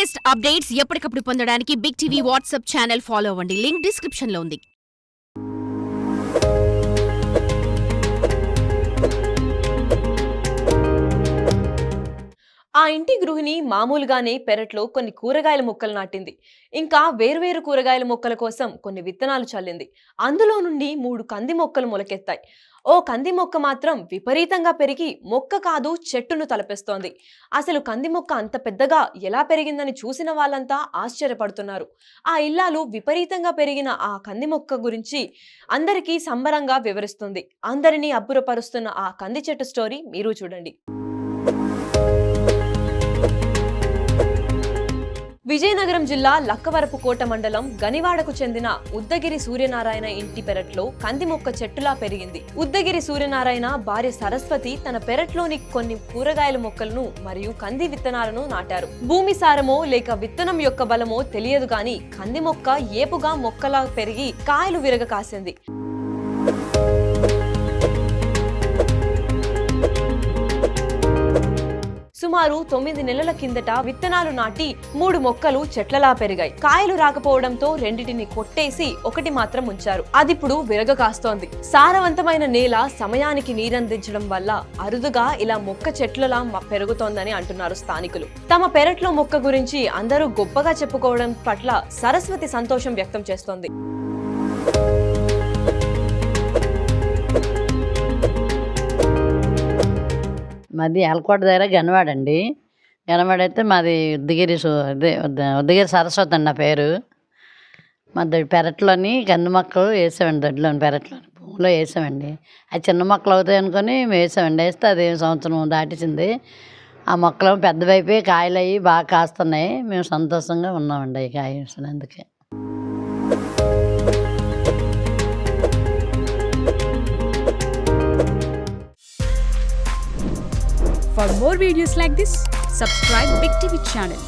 Latest updates ఎప్పటికప్పుడు పొందడానికి big TV WhatsApp channel follow అవ్వండి. లింక్ డిస్క్రిప్షన్ లో ఉంది. ఆ ఇంటి గృహిణి మామూలుగానే పెరట్లో కొన్ని కూరగాయల మొక్కలు నాటింది. ఇంకా వేరువేరు కూరగాయల మొక్కల కోసం కొన్ని విత్తనాలు చల్లింది. అందులో నుండి 3 కంది మొక్కలు మొలకెత్తాయి. ఓ కంది మొక్క మాత్రం విపరీతంగా పెరిగి మొక్క కాదు చెట్టును తలపిస్తోంది. అసలు కంది మొక్క అంత పెద్దగా ఎలా పెరిగిందని చూసిన వాళ్ళంతా ఆశ్చర్యపడుతున్నారు. ఆ ఇల్లాలు విపరీతంగా పెరిగిన ఆ కంది మొక్క గురించి అందరికీ సంబరంగా వివరిస్తుంది. అందరినీ అబ్బురపరుస్తున్న ఆ కంది చెట్టు స్టోరీ మీరు చూడండి. విజయనగరం జిల్లా లక్కవరపుకోట మండలం గనివాడకు చెందిన ఉద్దగిరి సూర్యనారాయణ ఇంటి పెరట్లో కంది మొక్క చెట్టులా పెరిగింది. ఉద్దగిరి సూర్యనారాయణ భార్య సరస్వతి తన పెరట్లోని కొన్ని కూరగాయల మొక్కలను మరియు కంది విత్తనాలను నాటారు. భూమి సారమో లేక విత్తనం యొక్క బలమో తెలియదు గాని కంది మొక్క ఏపుగా మొక్కలా పెరిగి కాయలు విరగ కాసింది. సుమారు 9 నెలల కిందట విత్తనాలు నాటి 3 మొక్కలు చెట్లలా పెరిగాయి. కాయలు రాకపోవడంతో రెండిటిని కొట్టేసి ఒకటి మాత్రం ఉంచారు. అదిప్పుడు విరగ కాస్తోంది. సారవంతమైన నేల సమయానికి నీరందించడం వల్ల అరుదుగా ఇలా మొక్క చెట్లలా పెరుగుతోందని అంటున్నారు స్థానికులు. తమ పెరట్లో మొక్క గురించి అందరూ గొప్పగా చెప్పుకోవడం పట్ల సరస్వతి సంతోషం వ్యక్తం చేస్తోంది. మాది ఆలకోట దగ్గర గనవాడ అండి. గనవాడ అయితే మాది ఉద్దగిరి సరస్వతి అండి నా పేరు. మా పెరట్లోని కంది మొక్కలు వేసామండి. దొడ్లోని పెరట్లోని భూమిలో వేసామండి. అది చిన్న మొక్కలు అవుతాయి అనుకొని మేము వేసామండి. వేస్తే అది సంవత్సరం దాటించింది. ఆ మొక్కలు పెద్దవైపోయి కాయలు అయ్యి బాగా కాస్తున్నాయి. మేము సంతోషంగా ఉన్నామండి అవి కాయ వేసినందుకే. For more videos like this, subscribe Big TV channel.